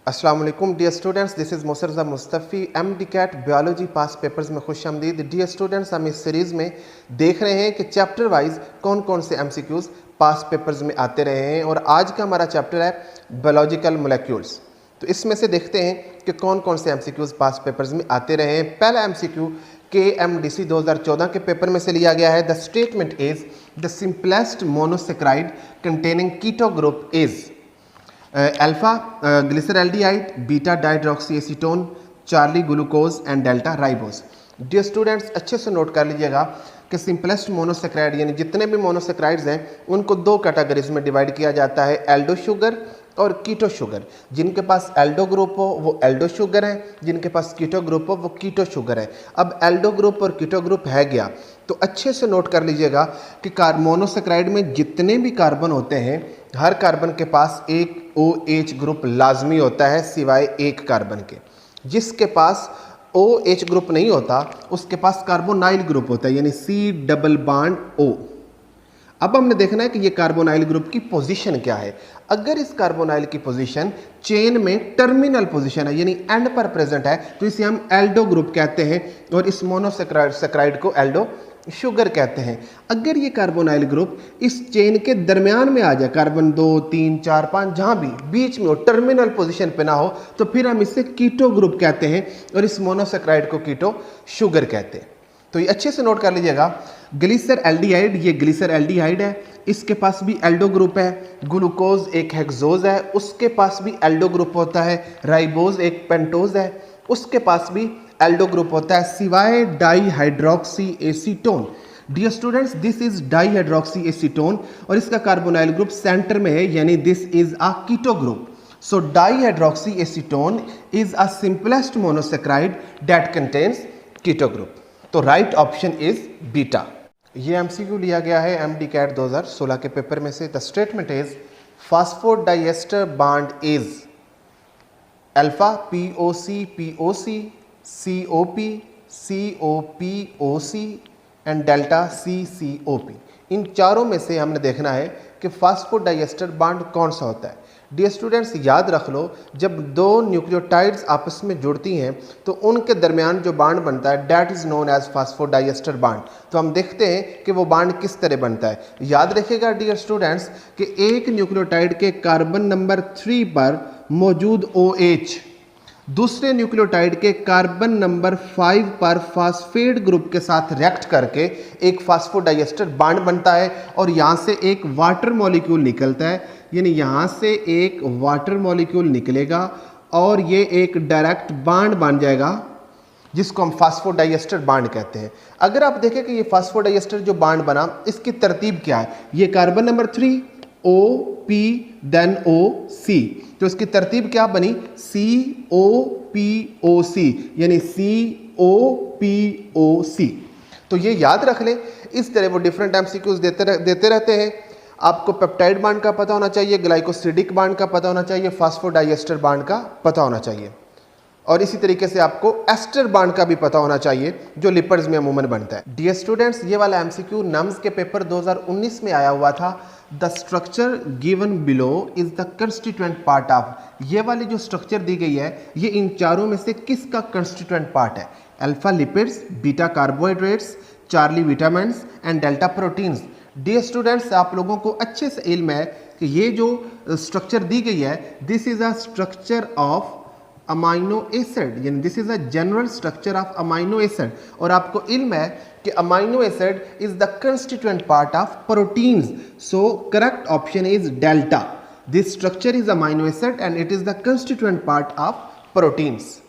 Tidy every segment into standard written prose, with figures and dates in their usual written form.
अस्सलाम वालेकुम dear students, this is मोसरजा मुस्तफ़ी MDCAT biology past papers में खुश आमदीद। डियर स्टूडेंट्स, हम इस सीरीज़ में देख रहे हैं कि चैप्टर वाइज कौन कौन से एमसीक्यूज़ पास पेपर्स में आते रहे हैं और आज का हमारा चैप्टर है बायोलॉजिकल मोलेक्यूल्स। तो इसमें से देखते हैं कि कौन कौन से एमसीक्यूज़ पास पेपर्स में आते रहे हैं। पहला एमसीक्यू KMDC 2014 के पेपर में से लिया गया है। The statement is the simplest monosaccharide containing keto group is alpha glyceraldehyde, beta dihydroxy acetone, Charlie glucose and delta ribose. Dear students, अच्छे से नोट कर लीजिएगा कि सिंपलेस्ट मोनोसेक्राइड यानी जितने भी मोनोसेक्राइड्स हैं उनको दो कैटेगरीज में डिवाइड किया जाता है, एल्डो शुगर और कीटो शुगर। जिनके पास एल्डो ग्रुप हो वो एल्डो शुगर है, जिनके पास कीटो ग्रुप हो वो कीटो शुगर है। अब एल्डो ग्रुप और कीटो ग्रुप है गया तो अच्छे से नोट कर लीजिएगा कि मोनोसेक्राइड में जितने भी कार्बन होते हैं हर कार्बन के पास एक OH ग्रुप लाजमी होता है सिवाय एक कार्बन के। जिसके पास OH ग्रुप नहीं होता उसके पास कार्बोनाइल ग्रुप होता है यानी C+O। अब हमने देखना है कि ये कार्बोनाइल ग्रुप की पोजीशन क्या है। अगर इस कार्बोनाइल की पोजीशन चेन में टर्मिनल पोजीशन है यानी एंड पर प्रेजेंट है तो इसे हम एल्डो ग्रुप कहते हैं और इस मोनोसेक्राइड को एल्डो शुगर कहते हैं। अगर ये कार्बोनाइल ग्रुप इस चेन के दरमियान में आ जाए, कार्बन 2, 3, 4, 5 जहां भी बीच में हो, टर्मिनल पोजीशन पे ना हो, तो फिर हम इसे कीटो ग्रुप कहते हैं और इस मोनोसेक्राइड को कीटो शुगर कहते हैं। तो ये अच्छे से नोट कर लीजिएगा। ग्लिसरल्डिहाइड, ये ग्लिसरल्डिहाइड है, इसके पास भी एल्डो ग्रुप है। ग्लूकोज एक हेक्सोज है, उसके पास भी एल्डो ग्रुप होता है। राइबोज एक पेंटोज है, उसके पास भी एल्डो ग्रुप होता है सिवाय dihydroxy acetone. Dear students, this is dihydroxy acetone और इसका कार्बोनाइल ग्रुप सेंटर में है यानी this is a keto group. So dihydroxy acetone is a simplest monosaccharide that contains keto group. तो राइट ऑप्शन इज बीटा। ये MCQ लिया गया है एमडी कैट 2016 के पेपर में से। The statement is फास्फोडाइएस्टर bond is alpha POC POC, COP COPOC and delta CCOP। इन चारों में से हमने देखना है कि फास्फोडाइएस्टर बॉन्ड कौन सा होता है। डियर स्टूडेंट्स, याद रख लो, जब दो न्यूक्लियोटाइड्स आपस में जुड़ती हैं तो उनके दरमियान जो बॉन्ड बनता है that is known as phosphodiester bond. तो हम देखते हैं कि वो बॉन्ड किस तरह बनता है। याद रखिएगा डियर स्टूडेंट्स कि एक न्यूक्लियोटाइड के कार्बन नंबर 3 पर मौजूद OH दूसरे न्यूक्लियोटाइड के कार्बन नंबर 5 पर फास्फेट ग्रुप के साथ रिएक्ट करके एक फास्फोडाइएस्टर बॉन्ड बनता है और यहाँ से एक वाटर मॉलिक्यूल निकलता है यानी यहाँ से एक वाटर मॉलिक्यूल निकलेगा और ये एक डायरेक्ट बॉन्ड बन जाएगा जिसको हम फास्फोडाइएस्टर बॉन्ड कहते हैं। अगर आप देखें कि ये फास्फोडाइएस्टर जो बॉन्ड बना इसकी तरतीब क्या है, ये carbon number 3 OP then OC, तो इसकी तरतीब क्या बनी COPOC यानी COPOC। तो ये याद रख लें। इस तरह वो डिफरेंट एमसीक्यूज देते रहते हैं। आपको पेप्टाइड बॉन्ड का पता होना चाहिए, ग्लाइकोसिडिक बॉन्ड का पता होना चाहिए, फास्फोडाइएस्टर बॉन्ड का पता होना चाहिए और इसी तरीके से आपको एस्टर बॉन्ड का भी पता होना चाहिए जो लिपिड्स में अमूमन बनता है। डियर स्टूडेंट्स, ये वाला एमसीक्यू नम्स के पेपर 2019 में आया हुआ था। The structure given below is the constituent part of. ये वाली जो स्ट्रक्चर दी गई है ये इन चारों में से किसका कंस्टिट्यूएंट पार्ट है? Alpha lipids, beta carbohydrates, Charlie vitamins and delta proteins. Dear students, आप लोगों को अच्छे से इल्म है कि ये जो स्ट्रक्चर दी गई है this is a structure of amino acid यानी this is a general structure of amino acid और आपको इल्म है कि amino acid is the constituent part of proteins. So correct option is delta. This structure is amino acid and it is the constituent part of proteins.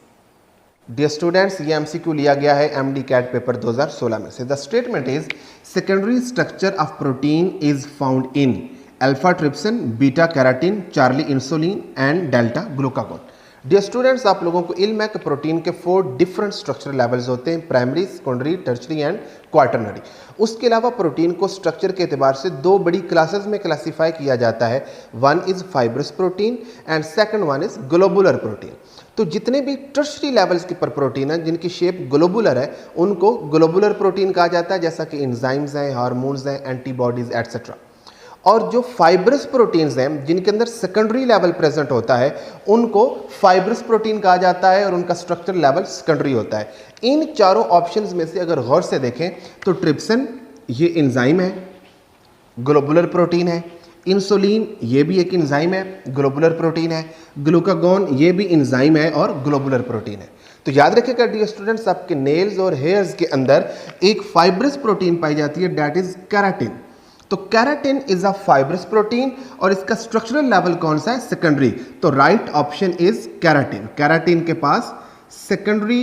Dear students, ये MCQ लिया गया है MD CAT paper 2016 में से। The statement is secondary structure of protein is found in alpha trypsin, beta keratin, Charlie insulin and delta glucagon. Dear students, आप लोगों को इल्म है कि प्रोटीन के 4 डिफरेंट स्ट्रक्चर लेवल्स होते हैं, primary, secondary, tertiary and quaternary. उसके अलावा प्रोटीन को स्ट्रक्चर के एतबार से 2 बड़ी क्लासेस में क्लासीफाई किया जाता है। One is fibrous protein and second one is globular protein. तो जितने भी टर्शरी लेवल्स के पर प्रोटीन है जिनकी शेप ग्लोबुलर है उनको ग्लोबुलर प्रोटीन कहा जाता है, जैसा कि एंजाइम्स हैं, हार्मोन्स हैं, एंटीबॉडीज एटसेट्रा। और जो फाइब्रस प्रोटीन्स हैं जिनके अंदर सेकेंडरी लेवल प्रेजेंट होता है उनको फाइब्रस प्रोटीन कहा जाता है और उनका स्ट्रक्चर लेवल सेकेंडरी होता है। इन चारों ऑप्शंस में से अगर गौर से देखें तो ट्रिप्सिन ये एंजाइम है, ग्लोबुलर प्रोटीन है। इंसुलिन ये भी एक एंजाइम है, ग्लोबुलर प्रोटीन है। ग्लूकागॉन ये भी एंजाइम है और ग्लोबुलर प्रोटीन है। तो याद रखिएगा डियर स्टूडेंट्स, आपके नेल्स और हेयर्स के अंदर एक फाइब्रस प्रोटीन पाई जाती है, दैट इज केराटिन। तो keratin is a fibrous protein और इसका स्ट्रक्चरल लेवल कौन सा है? सेकेंडरी। तो right option is keratin. Keratin के पास सेकेंडरी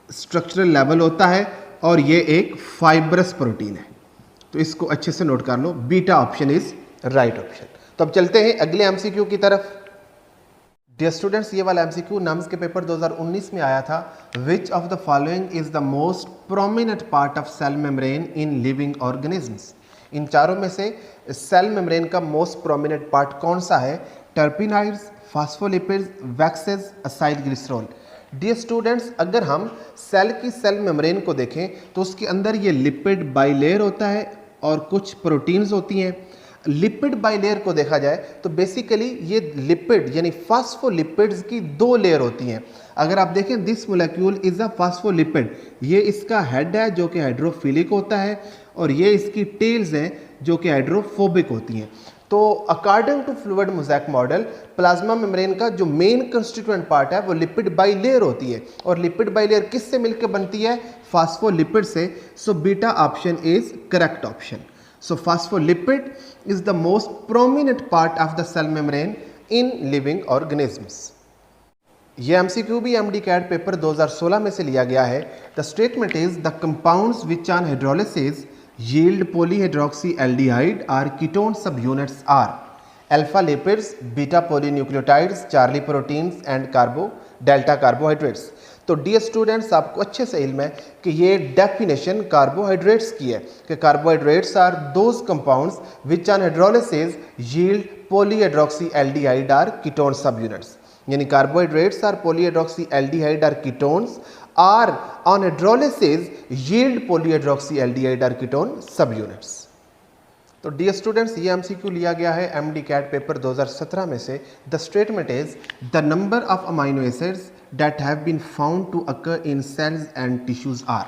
स्ट्रक्चरल लेवल होता है और ये एक फाइब्रस प्रोटीन है। तो इसको अच्छे से नोट कर लो, beta option is right option. तो अब चलते हैं अगले एमसीक्यू की तरफ। डियर स्टूडेंट्स, ये वाला एमसीक्यू नम्स के पेपर 2019 में आया था। Which of the following is the most prominent part of cell membrane in living organisms? इन चारों में से सेल मेम्ब्रेन का मोस्ट प्रोमिनेंट पार्ट कौन सा है? Terpenoids, phospholipids, waxes, acyl glycerol. Dear students, अगर हम सेल की सेल मेम्ब्रेन को देखें तो उसके अंदर ये लिपिड बाइलेयर होता है और कुछ प्रोटीन्स होती हैं। लिपिड बाइलेयर को देखा जाए तो बेसिकली ये लिपिड यानी फास्फोलिपिड्स की दो लेयर होती हैं। अगर आप देखें this molecule is a phospholipid, ये इसका हेड है जो कि हाइड्रोफिलिक होता है और ये इसकी टेल्स हैं जो कि हाइड्रोफोबिक होती हैं। तो according to fluid mosaic model, plasma membrane का जो मेन कंस्टिट्यूएंट पार्ट है वो लिपिड बाइलेयर होती है और लिपिड बाइलेयर किससे मिलकर बनती है? फास्फोलिपिड से। So beta option is correct option. So phospholipid is the most prominent part of the cell membrane in living organisms. ये एमसीक्यू भी MD-CAT पेपर 2016 में से लिया गया है। The statement is the compounds which on hydrolysis yield polyhydroxyaldehyde or ketone subunits are alpha lipids, beta polynucleotides, Charlie proteins and delta carbohydrates. तो dear students, आपको अच्छे से इल्म है कि ये डेफिनेशन कार्बोहाइड्रेट्स की है कि carbohydrates are those compounds which on hydrolysis yield polyhydroxyaldehyde or ketone sub units. यानी carbohydrates are polyhydroxyaldehyde or ketones are on hydrolysis yield polyhydroxyaldehyde or ketone sub units. तो डियर स्टूडेंट्स, ये MCQ लिया गया है MD-CAT paper 2017 में से। The statement is the number of amino acids that have been found to occur in cells and tissues are।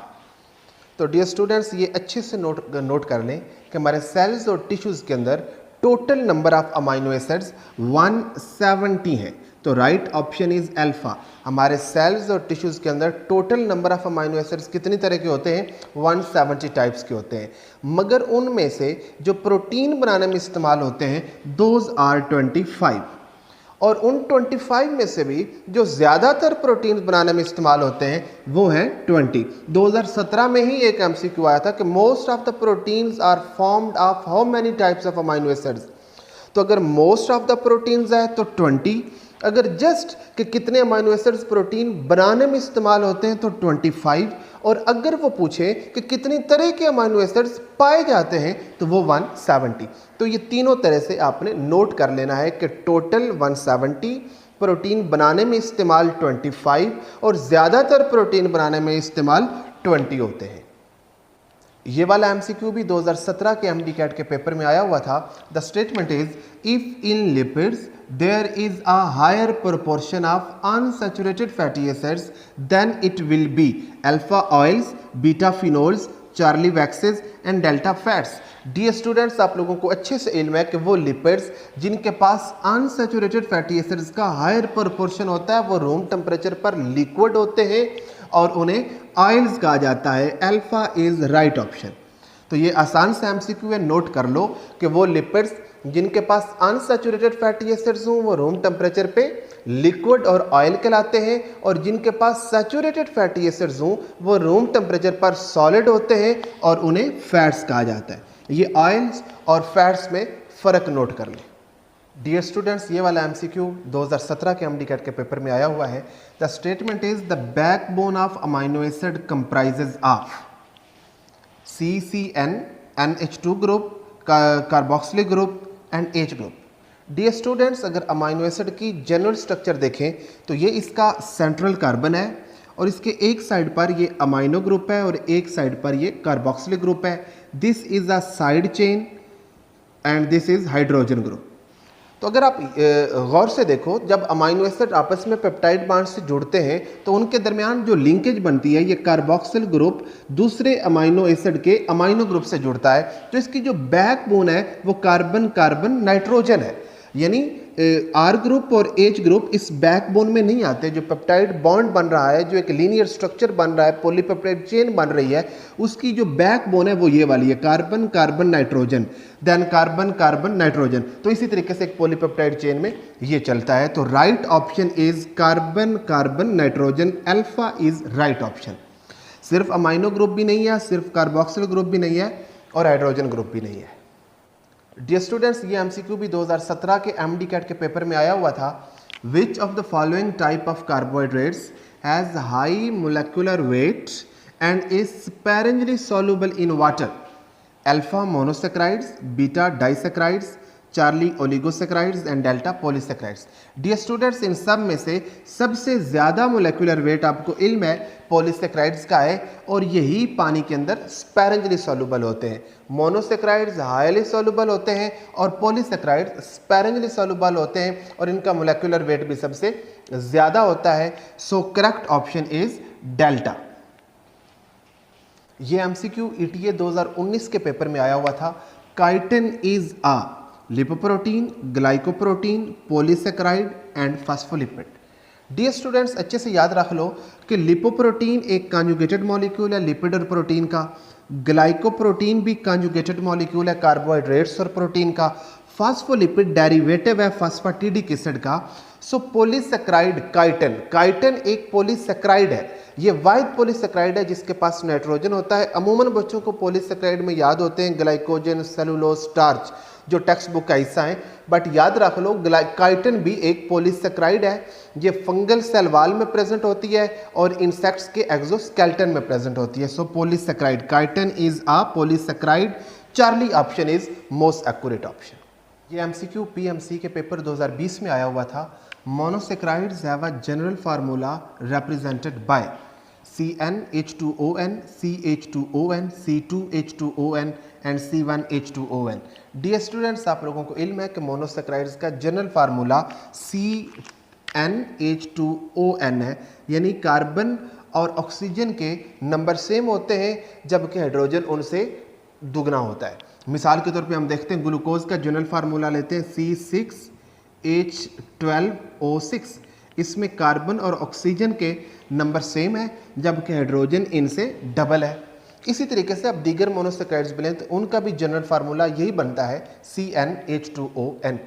तो dear students, ये अच्छे से नोट कर लें कि हमारे सेल्स और टिश्यूज़ के अंदर total number of amino acids 170 है। तो राइट ऑप्शन इज अल्फा। हमारे सेल्स और टिश्यूज़ के अंदर total number of amino acids कितनी तरह के होते हैं? 170 टाइप्स के होते हैं, मगर उनमें से जो प्रोटीन बनाने में इस्तेमाल होते हैं दोज आर 25। और उन 25 में से भी जो ज़्यादातर प्रोटीन्स बनाने में इस्तेमाल होते हैं वो हैं 20। 2017 में ही एक एमसीक्यू आया था कि most of the proteins are formed of how many types of amino acids. तो अगर मोस्ट ऑफ द प्रोटीन्स है तो 20, अगर जस्ट कि कितने अमाइनो एसिड्स प्रोटीन बनाने में इस्तेमाल होते हैं तो 25, और अगर वो पूछे कि कितनी तरह के अमाइनो एसिड्स पाए जाते हैं तो वो 170। तो ये तीनों तरह से आपने नोट कर लेना है कि टोटल 170, प्रोटीन बनाने में इस्तेमाल 25 और ज़्यादातर प्रोटीन बनाने में इस्तेमाल 20 होते हैं। ये वाला एमसीक्यू भी 2017 के MD-CAT के पेपर में आया हुआ था। The statement is if in lipids there is a higher proportion of unsaturated fatty acids then it will be alpha oils, beta phenols, charlie waxes and delta fats। Dear students, आप लोगों को अच्छे से इल्म है कि वो लिपिड्स जिनके पास अनसैचुरेटेड फैटी एसिड्स का हायर प्रोपोर्शन होता है वो रूम टेम्परेचर पर लिक्विड होते हैं और उन्हें ऑयल्स कहा जाता है। Alpha is right option. तो ये आसान से एमसीक्यू है, नोट कर लो कि वो लिपिड्स जिनके पास अनसैचुरेटेड फैटी एसिड्स हों वो रूम टेम्परेचर पे लिक्विड और ऑयल कहलाते हैं, और जिनके पास सैचुरेटेड फैटी एसिड्स हों वो रूम टेम्परेचर पर सॉलिड होते हैं और उन्हें फैट्स कहा जाता है। ये ऑयल्स और फैट्स में फ़र्क नोट कर लें। डियर स्टूडेंट्स, ये वाला एमसीक्यू 2017 के MD-CAT के पेपर में आया हुआ है। The statement is the backbone of amino acid comprises of CCN, NH2 group, carboxylic group and H group. Dear students, अगर अमाइनो एसिड की जनरल स्ट्रक्चर देखें तो ये इसका सेंट्रल कार्बन है और इसके एक साइड पर ये अमाइनो ग्रुप है और एक साइड पर ये कार्बोक्सिलिक ग्रुप है। This is a side chain and this is hydrogen group. तो अगर आप गौर से देखो, जब अमाइनो एसिड आपस में पेप्टाइड बॉन्ड से जुड़ते हैं तो उनके दरमियान जो लिंकेज बनती है, ये कार्बोक्सिल ग्रुप दूसरे अमाइनो एसिड के अमाइनो ग्रुप से जुड़ता है। तो इसकी जो बैकबोन है वो कार्बन कार्बन नाइट्रोजन है, यानी आर ग्रुप और एच ग्रुप इस बैकबोन में नहीं आते। जो पेप्टाइड बॉन्ड बन रहा है, जो एक लीनियर स्ट्रक्चर बन रहा है, पॉलीपेप्टाइड चेन बन रही है, उसकी जो बैकबोन है वो ये वाली है, carbon carbon nitrogen, then carbon carbon nitrogen. तो इसी तरीके से एक पॉलीपेप्टाइड चेन में ये चलता है। तो right option is carbon carbon nitrogen, alpha is right option. सिर्फ अमाइनो ग्रुप भी नहीं है, सिर्फ कार्बोक्सिल ग्रुप भी नहीं है, और हाइड्रोजन ग्रुप भी नहीं है। डियर स्टूडेंट्स, ये एमसीक्यू भी 2017 के एमडी कैट के पेपर में आया हुआ था। Which of the following type of carbohydrates has high molecular weight and is sparingly soluble in water? Alpha monosaccharides, beta disaccharides, Charlie oligosaccharides and delta polysaccharides. Dear students, इन सब में से सबसे ज़्यादा मोलेकुलर वेट आपको इल्म है पॉलीसेक्राइड्स का है, और यही पानी के अंदर स्पेरेंजली सॉल्युबल होते हैं। मोनोसेक्राइड्स हाईली सॉल्युबल होते हैं और पॉलीसेक्राइड्स स्पेरेंजली सॉल्युबल होते हैं, और इनका मोलेकुलर वेट भी सबसे ज़्यादा होता है। So correct option is delta. ये एमसीक्यू ईटीए 2019 के पेपर में आया हुआ था। Chitin is a lipoprotein, glycoprotein, polysaccharide and phospholipid. Dear students, अच्छे से याद रख लो कि लिपोप्रोटीन एक कॉन्जुगेटेड मॉलिक्यूल है लिपिड और प्रोटीन का, ग्लाइकोप्रोटीन भी कॉन्जुगेटेड मॉलिक्यूल है कार्बोहाइड्रेट्स और प्रोटीन का, फास्फोलिपिड डेरिवेटिव है फास्फेटिडिक एसिड का। सो पॉलीसेक्राइड काइटिन, काइटिन एक पॉलीसेक्राइड है, ये वाहिद पॉलीसेक्राइड है जिसके पास नाइट्रोजन होता है। अमूमन बच्चों को पॉलीसेक्राइड में याद होते हैं ग्लाइकोजन, सेलुलोज, स्टार्च, जो टेक्स्ट बुक का हिस्सा है, बट याद रख लो काइटिन भी एक पॉलीसेक्राइड है। ये फंगल सेल वॉल में प्रेजेंट होती है और इंसेक्ट्स के एक्सोस्केलेटन में प्रेजेंट होती है। So polysaccharide, chitin is a polysaccharide. Charlie option is most accurate option. ये एमसीक्यू पीएमसी के पेपर 2020 में आया हुआ था। Monosaccharides have a general formula represented by CnH2ON, CH2ON, C2H2ON and C1H2ON। Dear students, आप लोगों को इल्म है कि मोनोसेक्राइड्स का जनरल फार्मूला CnH2ON है, यानी कार्बन और ऑक्सीजन के नंबर सेम होते हैं जबकि हाइड्रोजन उनसे दुगना होता है। मिसाल के तौर पे हम देखते हैं ग्लूकोज का जनरल फार्मूला लेते हैं C6H12O6, इसमें कार्बन और ऑक्सीजन के नंबर सेम है जबकि हाइड्रोजन इनसे डबल है। इसी तरीके से अब दीगर मोनोसेक्राइड्स भी लें तो उनका भी जनरल फार्मूला यही बनता है CnH2ON।